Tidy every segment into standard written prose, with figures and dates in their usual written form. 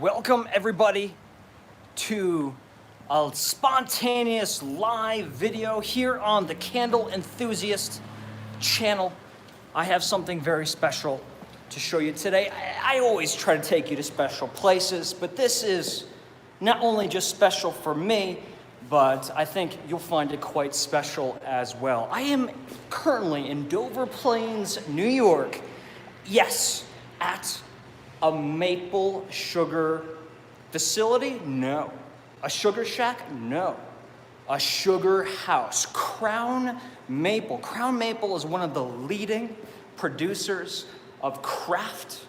Welcome everybody to a spontaneous live video here on the Candle Enthusiast channel. I have something very special to show you today. I always try to take you to special places, but this is not only just special for me, but I think you'll find it quite special as well. I am currently in Dover Plains, New York. Yes, at a maple sugar facility? No. A sugar shack? No. A sugar house. Crown Maple. Crown Maple is one of the leading producers of craft,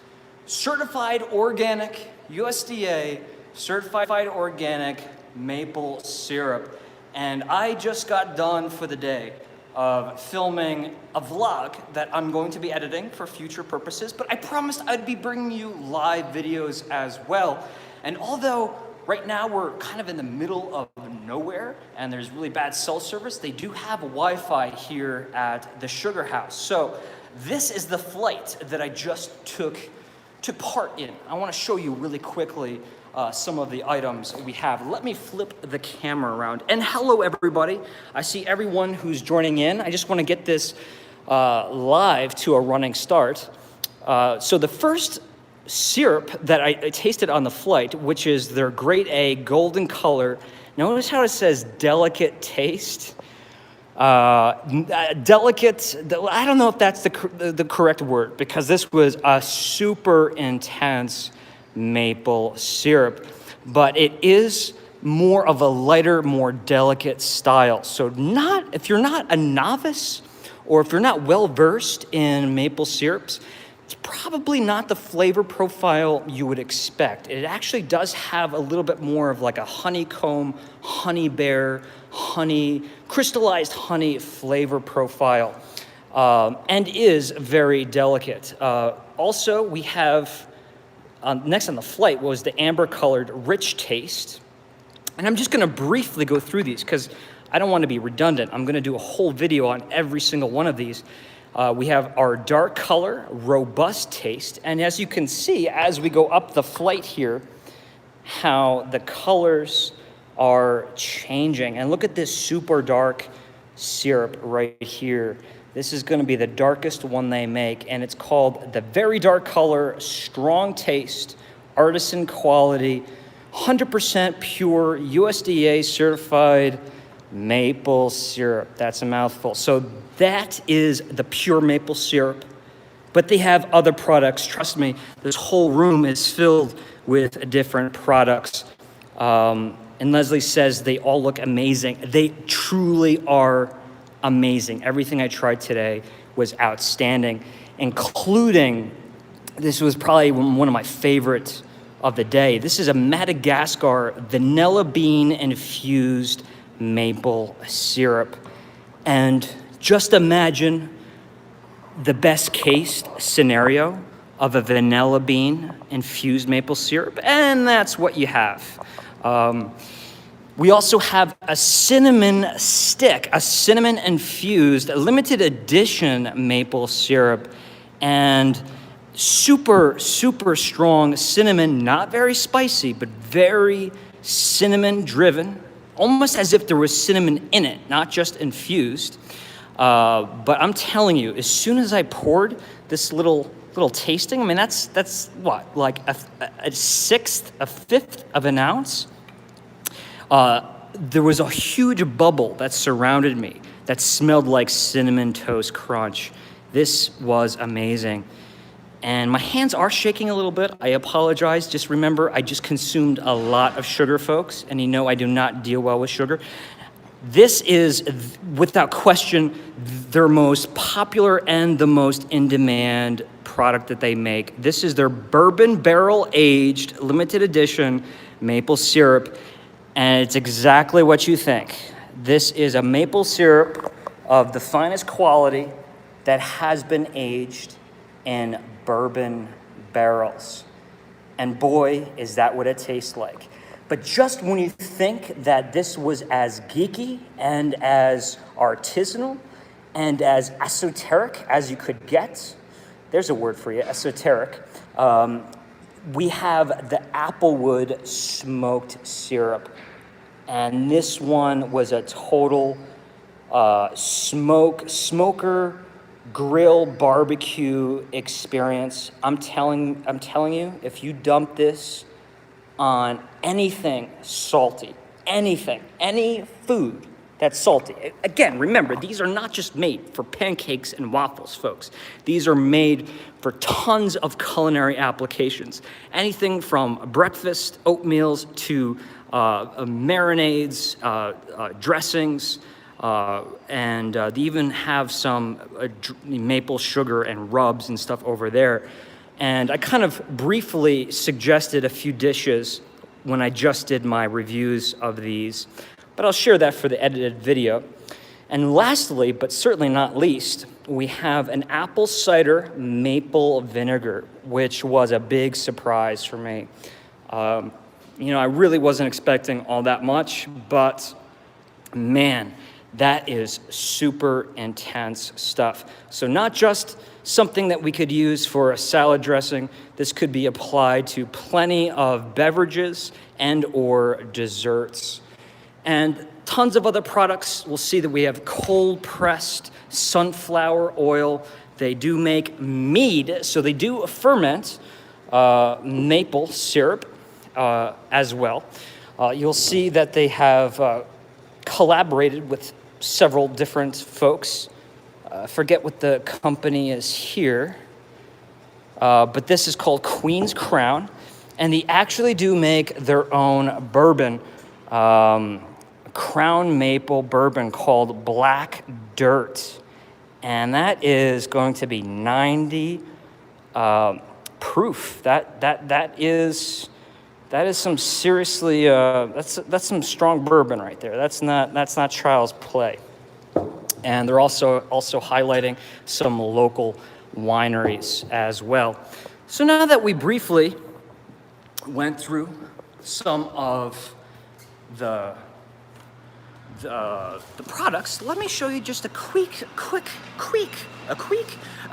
certified organic, USDA, certified organic maple syrup. And I just got done for the day of filming a vlog that I'm going to be editing for future purposes, but I promised I'd be bringing you live videos as well. And although right now we're kind of in the middle of nowhere and there's really bad cell service, they do have Wi-Fi here at the Sugar House. So this is the flight that I just took part in. I want to show you really quickly some of the items we have. Let me flip the camera around. And hello, everybody. I see everyone who's joining in. I just want to get this live to a running start. So the first syrup that I tasted on the flight, which is their grade A golden color. Notice how it says delicate taste. Delicate, I don't know if that's the correct word, because this was a super intense maple syrup, but it is more of a lighter, more delicate style. So if you're not a novice or if you're not well versed in maple syrups, it's probably not the flavor profile you would expect. It actually does have a little bit more of like a honeycomb, honey bear, crystallized honey flavor profile, and is very delicate. Also, we have next on the flight was the amber colored rich taste. And I'm just gonna briefly go through these because I don't want to be redundant. I'm gonna do a whole video on every single one of these. We have our dark color, robust taste. And as you can see, as we go up the flight here, how the colors are changing. And look at this super dark syrup right here. This is going to be the darkest one they make, and it's called the very dark color, strong taste, artisan quality, 100% pure USDA certified maple syrup. That's a mouthful. So that is the pure maple syrup, but they have other products. Trust me, this whole room is filled with different products. And Leslie says they all look amazing. They truly are amazing. Everything I tried today was outstanding, including, this was probably one of my favorites of the day. This is a Madagascar vanilla bean infused maple syrup. And just imagine the best case scenario of a vanilla bean infused maple syrup, and that's what you have. We also have a cinnamon stick, a cinnamon infused, limited edition maple syrup, and super, super strong cinnamon, not very spicy, but very cinnamon driven, almost as if there was cinnamon in it, not just infused. But I'm telling you, as soon as I poured this little tasting, I mean, that's what, like a fifth of an ounce? There was a huge bubble that surrounded me that smelled like Cinnamon Toast Crunch. This was amazing. And my hands are shaking a little bit. I apologize. Just remember, I just consumed a lot of sugar, folks, and you know I do not deal well with sugar. This is, without question, their most popular and the most in-demand product that they make. This is their bourbon barrel-aged, limited edition maple syrup. And it's exactly what you think. This is a maple syrup of the finest quality that has been aged in bourbon barrels. And boy, is that what it tastes like. But just when you think that this was as geeky and as artisanal and as esoteric as you could get, there's a word for you, esoteric, we have the Applewood smoked syrup. And this one was a total smoker grill barbecue experience. I'm telling you, if you dump this on anything salty, any food that's salty. Again, remember, these are not just made for pancakes and waffles, folks. These are made for tons of culinary applications. Anything from breakfast oatmeals to marinades, dressings, and they even have some maple sugar and rubs and stuff over there. And I kind of briefly suggested a few dishes when I just did my reviews of these, but I'll share that for the edited video. And lastly, but certainly not least, we have an apple cider maple vinegar, which was a big surprise for me. I really wasn't expecting all that much, but man, that is super intense stuff. So not just something that we could use for a salad dressing, this could be applied to plenty of beverages and or desserts. And tons of other products. We'll see that we have cold pressed sunflower oil. They do make mead, so they do ferment maple syrup as well. You'll see that they have collaborated with several different folks. Forget what the company is here, but this is called Queen's Crown, and they actually do make their own bourbon, Crown Maple bourbon called Black Dirt, and that is going to be 90 proof. That is some seriously that's some strong bourbon right there. That's not child's play. And they're also highlighting some local wineries as well. So now that we briefly went through some of the products, let me show you just a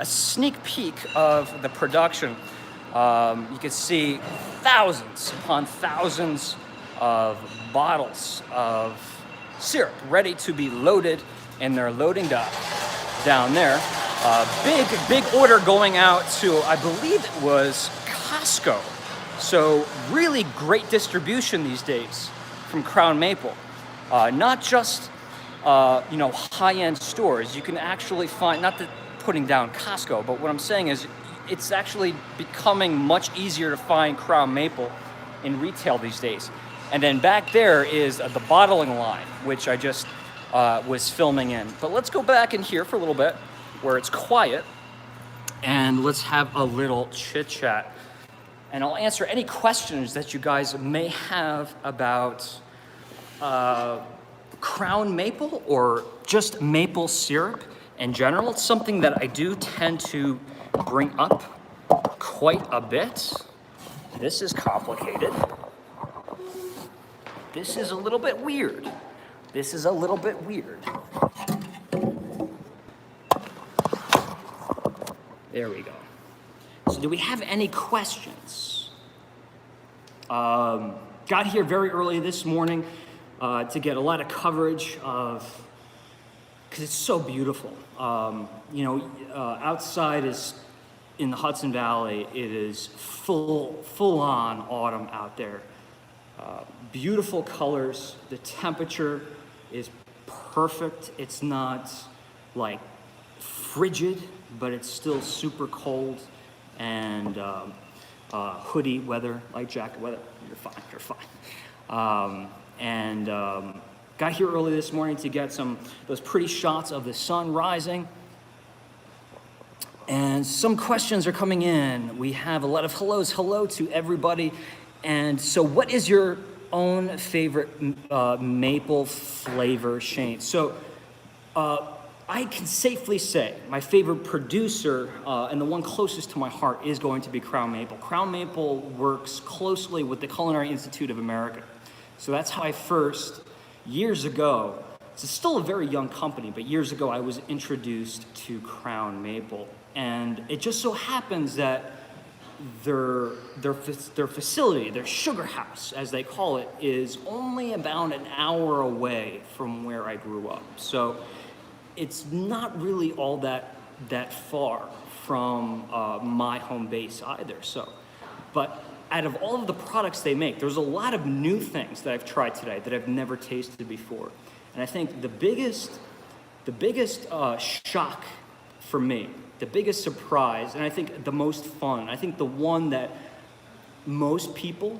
sneak peek of the production. You can see thousands upon thousands of bottles of syrup ready to be loaded in their loading dock down there. Big order going out to, I believe it was Costco. So really great distribution these days from Crown Maple. Not just high-end stores. You can actually find, not that putting down Costco, but what I'm saying is it's actually becoming much easier to find Crown Maple in retail these days. And then back there is the bottling line, which I just was filming in. But let's go back in here for a little bit where it's quiet, and let's have a little chit chat. And I'll answer any questions that you guys may have about Crown Maple or just maple syrup in general. It's something that I do tend to bring up quite a bit. This is complicated. This is a little bit weird. There we go. So do we have any questions? Got here very early this morning to get a lot of coverage of, because it's so beautiful. Outside is, in the Hudson Valley, it is full on autumn out there. Beautiful colors. The temperature is perfect. It's not like frigid, but it's still super cold, and hoodie weather, light jacket weather. You're fine. Got here early this morning to get those pretty shots of the sun rising. And some questions are coming in. We have a lot of hellos. Hello to everybody. And so what is your own favorite maple flavor, Shane? So I can safely say my favorite producer and the one closest to my heart is going to be Crown Maple. Crown Maple works closely with the Culinary Institute of America. So that's how I first, years ago, it's still a very young company, but years ago I was introduced to Crown Maple. And it just so happens that their facility, their sugar house, as they call it, is only about an hour away from where I grew up. So it's not really all that far from my home base either. So, but out of all of the products they make, there's a lot of new things that I've tried today that I've never tasted before. And I think the biggest shock for me, the biggest surprise, and I think the most fun, I think the one that most people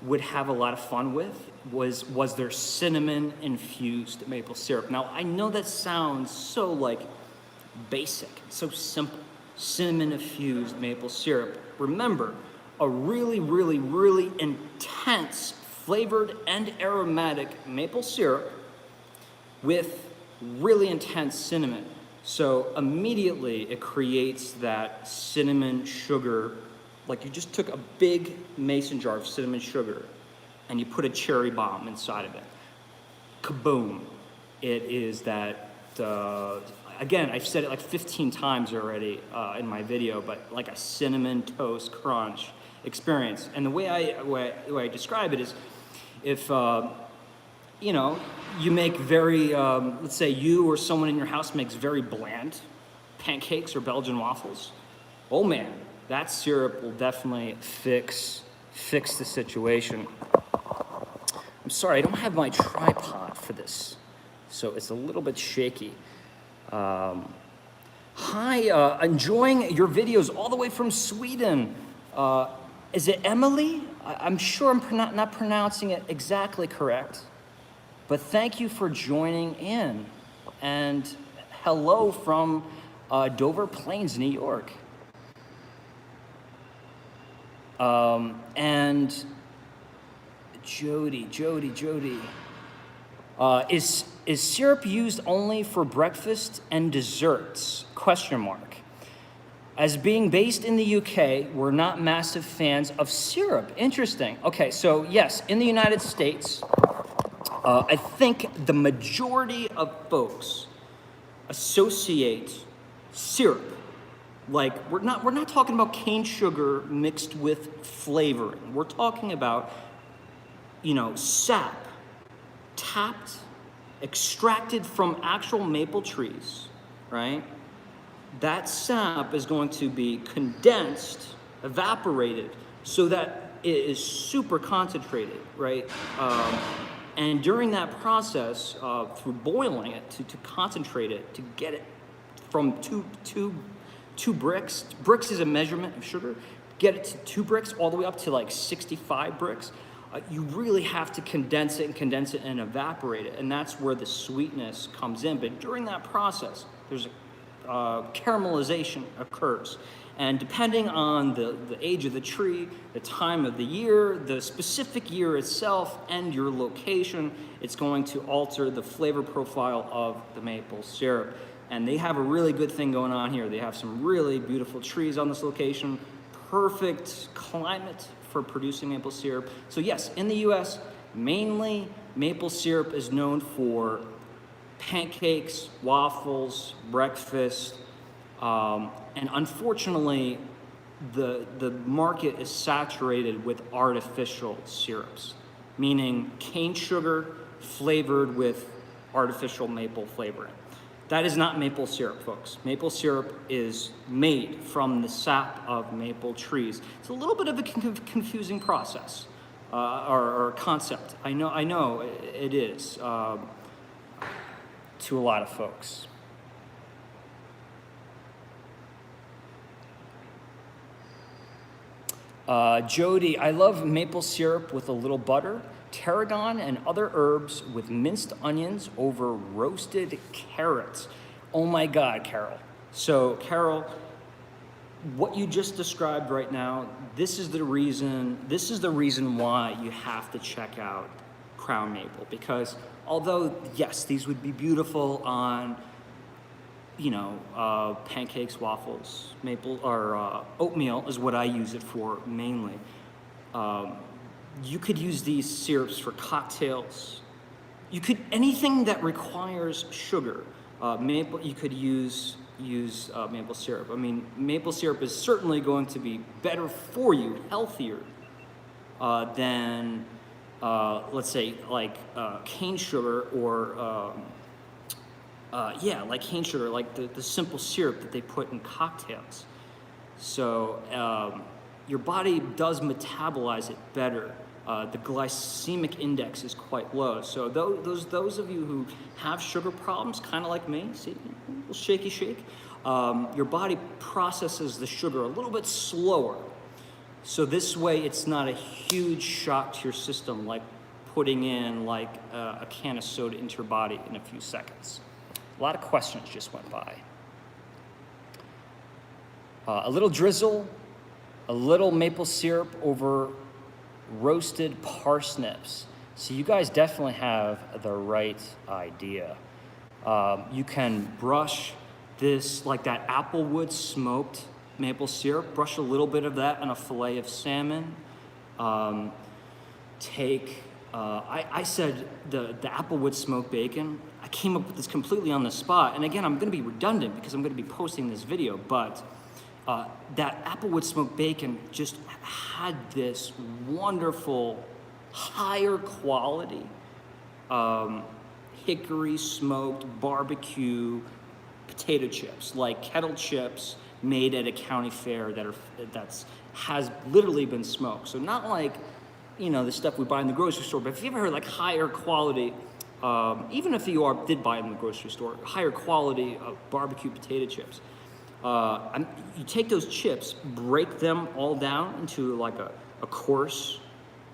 would have a lot of fun with was their cinnamon infused maple syrup. Now, I know that sounds so like basic, so simple. Cinnamon infused maple syrup. Remember, a really, really, really intense flavored and aromatic maple syrup with really intense cinnamon. So immediately it creates that cinnamon sugar, like you just took a big mason jar of cinnamon sugar and you put a cherry bomb inside of it. Kaboom. It is that, again, I've said it like 15 times already in my video, but like a cinnamon toast crunch experience. And the way I describe it is if, you make very, let's say you or someone in your house makes very bland pancakes or Belgian waffles. Oh man, that syrup will definitely fix the situation. I'm sorry, I don't have my tripod for this, so it's a little bit shaky. Hi, enjoying your videos all the way from Sweden. Is it Emily? I'm sure I'm not pronouncing it exactly correct. But thank you for joining in. And hello from Dover Plains, New York. And Jody. Is syrup used only for breakfast and desserts? Question mark. As being based in the UK, we're not massive fans of syrup. Interesting. Okay, so yes, in the United States, I think the majority of folks associate syrup, like we're not talking about cane sugar mixed with flavoring. We're talking about, sap, tapped, extracted from actual maple trees, right? That sap is going to be condensed, evaporated, so that it is super concentrated, right? And during that process, through boiling it, to concentrate it, to get it from two bricks. Bricks is a measurement of sugar. Get it to 2 bricks all the way up to like 65 bricks. You really have to condense it and evaporate it. And that's where the sweetness comes in. But during that process, there's caramelization occurs. And depending on the age of the tree, the time of the year, the specific year itself, and your location, it's going to alter the flavor profile of the maple syrup. And they have a really good thing going on here. They have some really beautiful trees on this location, perfect climate for producing maple syrup. So yes, in the US, mainly maple syrup is known for pancakes, waffles, breakfast, and unfortunately, the market is saturated with artificial syrups, meaning cane sugar flavored with artificial maple flavoring. That is not maple syrup, folks. Maple syrup is made from the sap of maple trees. It's a little bit of a confusing process or concept. I know it is to a lot of folks. Jody, I love maple syrup with a little butter, tarragon, and other herbs with minced onions over roasted carrots. Oh my God, Carol. So, Carol, what you just described right now, this is the reason why you have to check out Crown Maple. Because although, yes, these would be beautiful on pancakes, waffles, maple, or oatmeal is what I use it for mainly. You could use these syrups for cocktails. You could, anything that requires sugar. Maple, you could use use maple syrup. I mean, maple syrup is certainly going to be better for you, healthier than, let's say, like cane sugar or, like cane sugar, like the simple syrup that they put in cocktails. So your body does metabolize it better. The glycemic index is quite low. So those of you who have sugar problems, kind of like me, see, a little shaky shake, your body processes the sugar a little bit slower. So this way it's not a huge shock to your system like putting in like a can of soda into your body in a few seconds. A lot of questions just went by. A little drizzle, a little maple syrup over roasted parsnips. So you guys definitely have the right idea. You can brush this, like that applewood smoked maple syrup, brush a little bit of that on a fillet of salmon. I said the applewood smoked bacon. I came up with this completely on the spot. And again, I'm gonna be redundant because I'm gonna be posting this video, but that applewood smoked bacon just had this wonderful, higher quality hickory smoked barbecue potato chips, like kettle chips made at a county fair has literally been smoked. So not like, the stuff we buy in the grocery store, but if you ever heard like higher quality, even if you did buy it in the grocery store, higher quality of barbecue potato chips. You take those chips, break them all down into like a coarse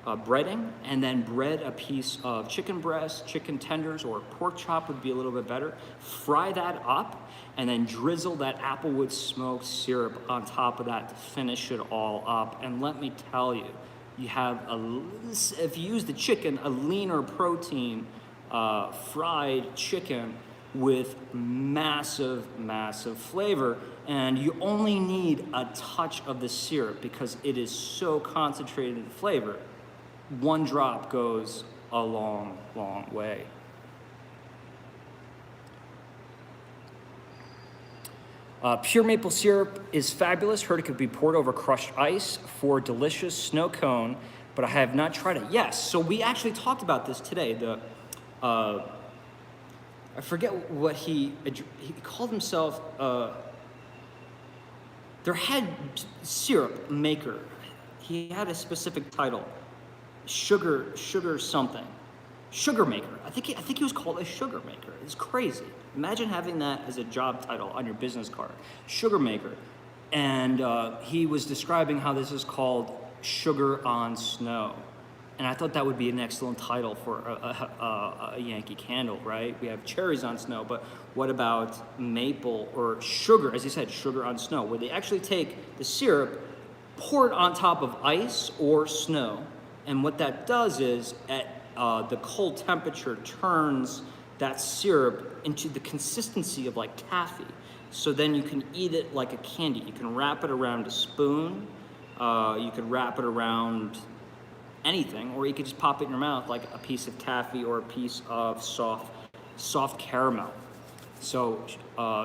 breading, and then bread a piece of chicken breast, chicken tenders, or pork chop would be a little bit better. Fry that up, and then drizzle that applewood smoked syrup on top of that to finish it all up. And let me tell you, you have, if you use the chicken, a leaner protein fried chicken with massive, massive flavor. And you only need a touch of the syrup because it is so concentrated in flavor. One drop goes a long, long way. Pure maple syrup is fabulous. Heard it could be poured over crushed ice for delicious snow cone, but I have not tried it. Yes, so we actually talked about this today. I forget what he called himself, their head syrup maker. He had a specific title, sugar something, sugar maker. I think he was called a sugar maker. It's crazy. Imagine having that as a job title on your business card, sugar maker. And he was describing how this is called sugar on snow. And I thought that would be an excellent title for a Yankee candle, right? We have cherries on snow, but what about maple or sugar, as you said, sugar on snow, where they actually take the syrup, pour it on top of ice or snow, and what that does is at the cold temperature turns that syrup into the consistency of like taffy. So then you can eat it like a candy. You can wrap it around a spoon, you could wrap it around anything, or you could just pop it in your mouth like a piece of taffy or a piece of soft caramel. So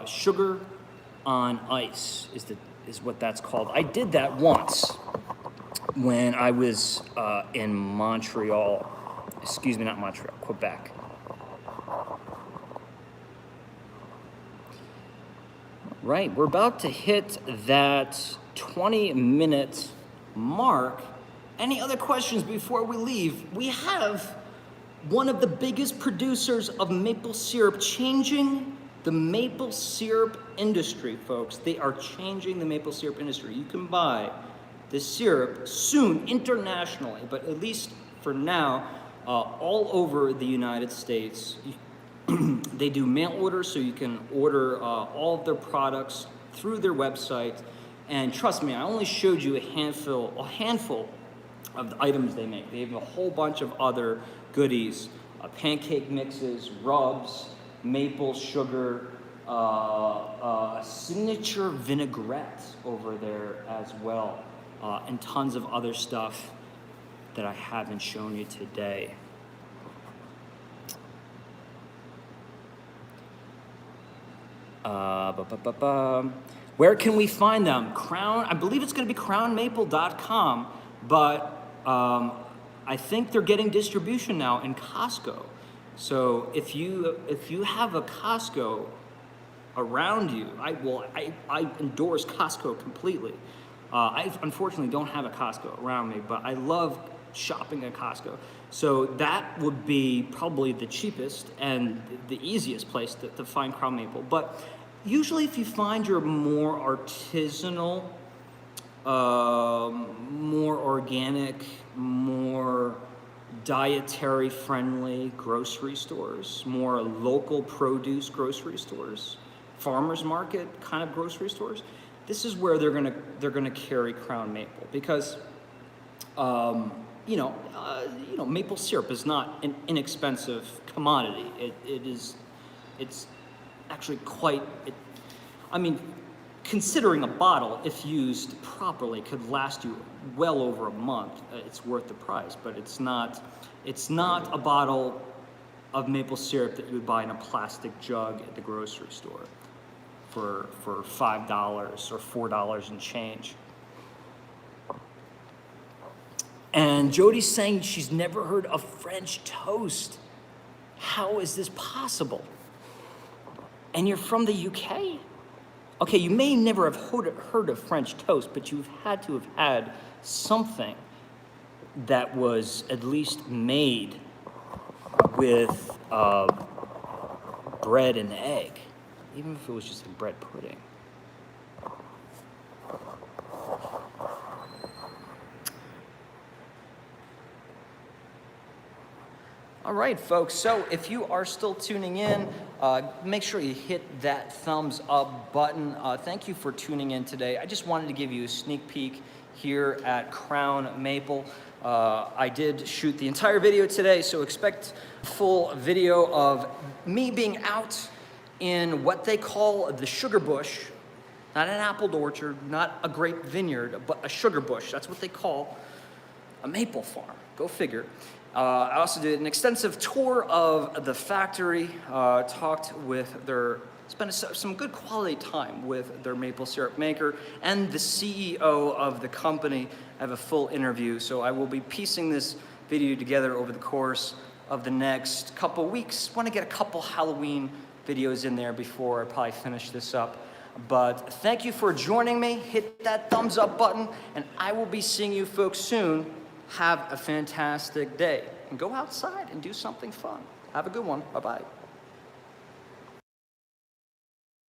sugar on ice is what that's called. I did that once when I was in Montreal. Excuse me, not Montreal, Quebec. Right, we're about to hit that 20-minute mark. Any other questions before we leave? We have one of the biggest producers of maple syrup changing the maple syrup industry, folks. They are changing the maple syrup industry. You can buy this syrup soon internationally, but at least for now, all over the United States. They do mail orders, so you can order all of their products through their website. And trust me, I only showed you a handful of the items they make. They have a whole bunch of other goodies, pancake mixes, rubs, maple sugar, a signature vinaigrette over there as well, and tons of other stuff that I haven't shown you today. Where can we find them? I believe it's going to be crownmaple.com, but I think they're getting distribution now in Costco. So if you have a Costco around you, I endorse Costco completely. I unfortunately don't have a Costco around me, but I love shopping at Costco. So that would be probably the cheapest and the easiest place to find Crown Maple. But usually if you find your more artisanal, more organic, more dietary friendly grocery stores, more local produce grocery stores, farmers market kind of grocery stores, this is where they're gonna carry Crown Maple, because maple syrup is not an inexpensive commodity. It's actually quite. Considering a bottle, if used properly, could last you well over a month. It's worth the price, but it's not a bottle of maple syrup that you would buy in a plastic jug at the grocery store for $5 or $4 and change. And Jody's saying she's never heard of French toast. How is this possible? And you're from the UK? Okay, you may never have heard of French toast, but you've had to have had something that was at least made with bread and egg, even if it was just a bread pudding. All right, folks, so if you are still tuning in, make sure you hit that thumbs up button. Thank you for tuning in today. I just wanted to give you a sneak peek here at Crown Maple. I did shoot the entire video today, so expect full video of me being out in what they call the sugar bush, not an apple orchard, not a grape vineyard, but a sugar bush. That's what they call a maple farm. Go figure. I also did an extensive tour of the factory, spent some good quality time with their maple syrup maker and the CEO of the company. I have a full interview, so I will be piecing this video together over the course of the next couple weeks. Want to get a couple Halloween videos in there before I probably finish this up. But thank you for joining me. Hit that thumbs up button, and I will be seeing you folks soon. Have a fantastic day, and go outside and do something fun. Have a good one. Bye-bye.